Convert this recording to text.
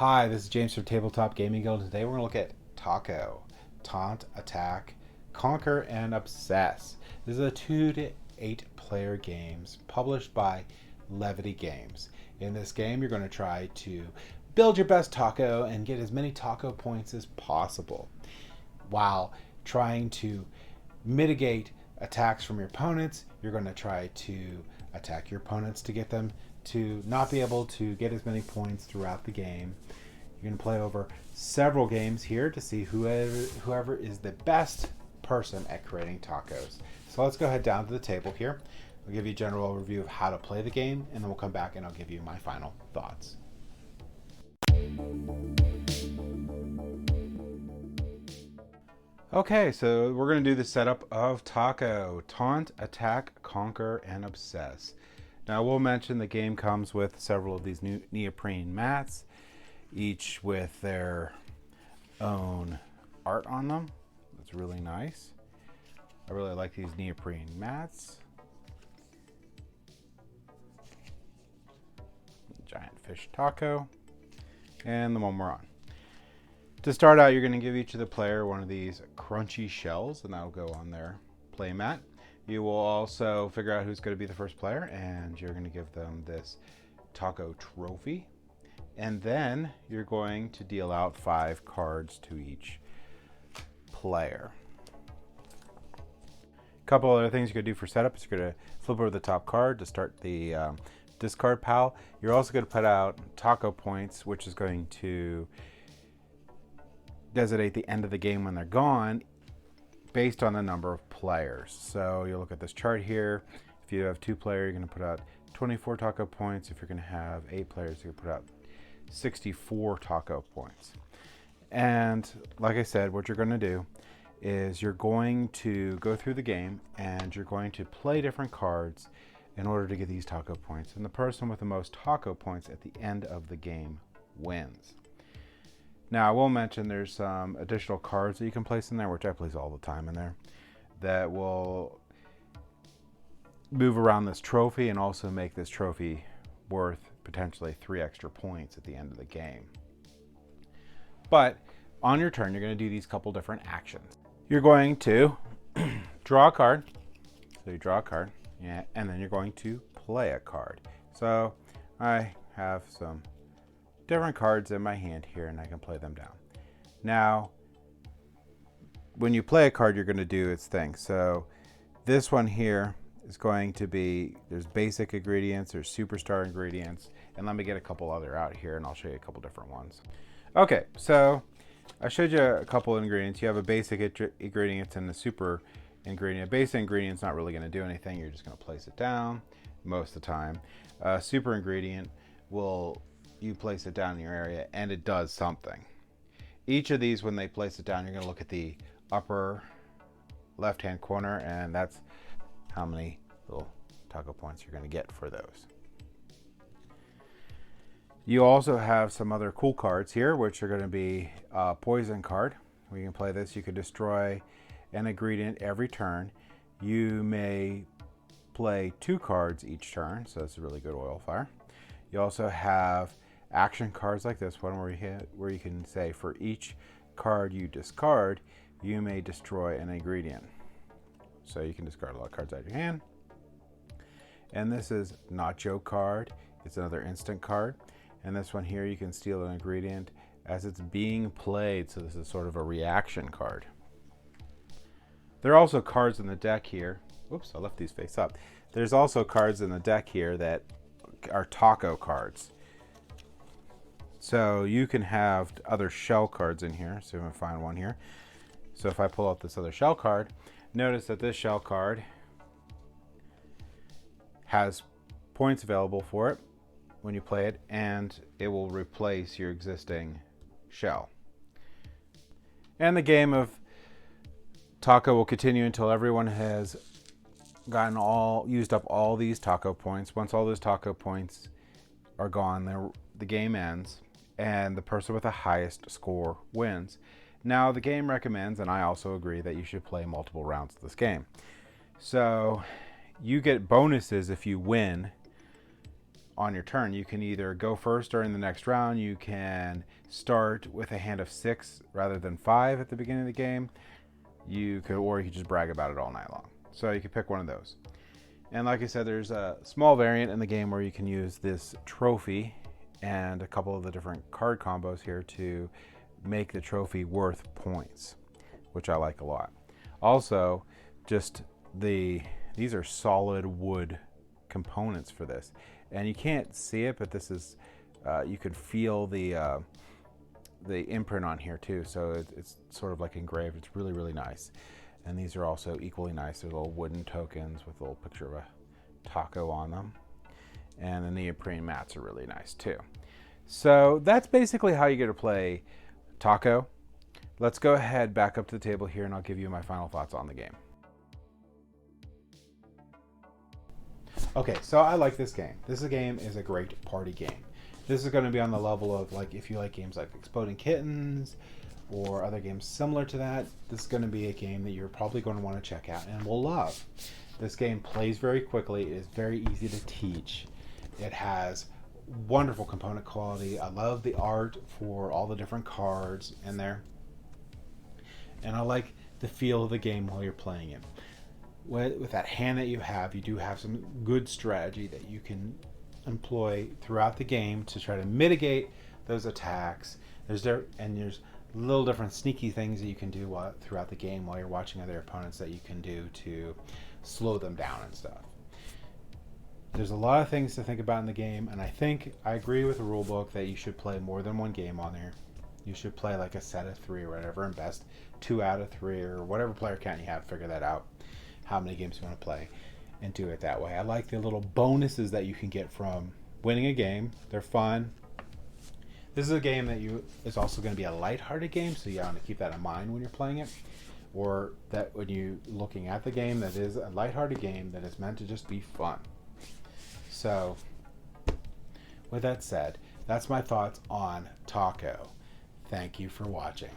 Hi, this is James from Tabletop Gaming Guild. Today we're going to look at T.A.C.O. Taunt, Attack, Conquer, and Obsess. This is a 2 to 8 player games published by Levity Games. In this game, you're going to try to build your best T.A.C.O. and get as many T.A.C.O. points as possible, while trying to mitigate attacks from your opponents. You're going to try to attack your opponents to get them to not be able to get as many points throughout the game. You're going to play over several games here to see whoever is the best person at creating T.A.C.Os. So let's go ahead down to the table here. I'll give you a general overview of how to play the game, and then we'll come back and I'll give you my final thoughts. Okay, so we're going to do the setup of T.A.C.O. Taunt, Attack, Conquer, and Obsess. Now, I will mention the game comes with several of these new neoprene mats, each with their own art on them. That's really nice. I really like these neoprene mats. Giant fish T.A.C.O. and the one we're on. To start out, you're going to give each of the player one of these crunchy shells, and that'll go on their play mat. You will also figure out who's going to be the first player, and you're going to give them this T.A.C.O. trophy. And then you're going to deal out 5 cards to each player. A couple other things you could do for setup is you're going to flip over the top card to start the discard pile. You're also going to put out T.A.C.O. points, which is going to designate the end of the game when they're gone, based on the number of players. So you'll look at this chart here. If you have 2 players, you're going to put out 24 T.A.C.O. points. If you're going to have 8 players, you're going to put out 64 T.A.C.O. points. And like I said, what you're going to do is you're going to go through the game and you're going to play different cards in order to get these T.A.C.O. points. And the person with the most T.A.C.O. points at the end of the game wins. Now, I will mention there's some additional cards that you can place in there, which I place all the time in there, that will move around this trophy and also make this trophy worth potentially 3 extra points at the end of the game. But on your turn, you're going to do these couple different actions. You're going to draw a card. So you draw a card, yeah, and then you're going to play a card. So I have some different cards in my hand here, and I can play them down. Now, when you play a card, you're going to do its thing. So this one here is going to be, there's basic ingredients, there's superstar ingredients, and let me get a couple other out here and I'll show you a couple different ones. Okay, so I showed you a couple of ingredients. You have a basic ingredient and a super ingredient. Basic ingredient's not really going to do anything. You're just going to place it down most of the time. Super ingredient will, you place it down in your area and it does something. Each of these, when they place it down, you're going to look at the upper left hand corner, and that's how many little T.A.C.O. points you're going to get for those. You also have some other cool cards here, which are going to be a poison card. When you can play this, you can destroy an ingredient every turn. You may play 2 cards each turn, so that's a really good oil fire. You also have action cards like this one, where you can say for each card you discard, you may destroy an ingredient. So you can discard a lot of cards out of your hand. And this is Nacho card. It's another instant card. And this one here, you can steal an ingredient as it's being played. So this is sort of a reaction card. There are also cards in the deck here. Oops, I left these face up. There's also cards in the deck here that are T.A.C.O. cards. So you can have other shell cards in here. So I'm going to find one here. So if I pull out this other shell card, notice that this shell card has points available for it when you play it, and it will replace your existing shell. And the game of T.A.C.O. will continue until everyone has used up all these T.A.C.O. points. Once all those T.A.C.O. points are gone, the game ends, and the person with the highest score wins. Now, the game recommends, and I also agree, that you should play multiple rounds of this game. So you get bonuses if you win on your turn. You can either go first during the next round. You can start with a hand of 6 rather than 5 at the beginning of the game. Or you could just brag about it all night long. So you can pick one of those. And like I said, there's a small variant in the game where you can use this trophy and a couple of the different card combos here to make the trophy worth points, which I like a lot. Also, these are solid wood components for this, and you can't see it, but this is you could feel the imprint on here too, so it's sort of like engraved. It's really, really nice. And these are also equally nice. They're little wooden tokens with a little picture of a T.A.C.O on them. And the neoprene mats are really nice too. So that's basically how you get to play T.A.C.O. Let's go ahead back up to the table here and I'll give you my final thoughts on the game. Okay, so I like this game. This game is a great party game. This is going to be on the level of, like, if you like games like Exploding Kittens or other games similar to that, this is going to be a game that you're probably going to want to check out and will love. This game plays very quickly. It is very easy to teach. It has wonderful component quality. I love the art for all the different cards in there. And I like the feel of the game while you're playing it. With that hand that you do have some good strategy that you can employ throughout the game to try to mitigate those attacks. There's little different sneaky things that you can do throughout the game while you're watching other opponents that you can do to slow them down and stuff. There's a lot of things to think about in the game, and I agree with the rule book that you should play more than one game on there. You should play like a set of 3 or whatever, and best 2 out of 3 or whatever player count you have. Figure that out, how many games you want to play, and do it that way. I like the little bonuses that you can get from winning a game. They're fun. This is a game that is also going to be a lighthearted game, so you want to keep that in mind when you're playing it, or that when you're looking at the game, that is a lighthearted game that is meant to just be fun. So, with that said, that's my thoughts on T.A.C.O. Thank you for watching.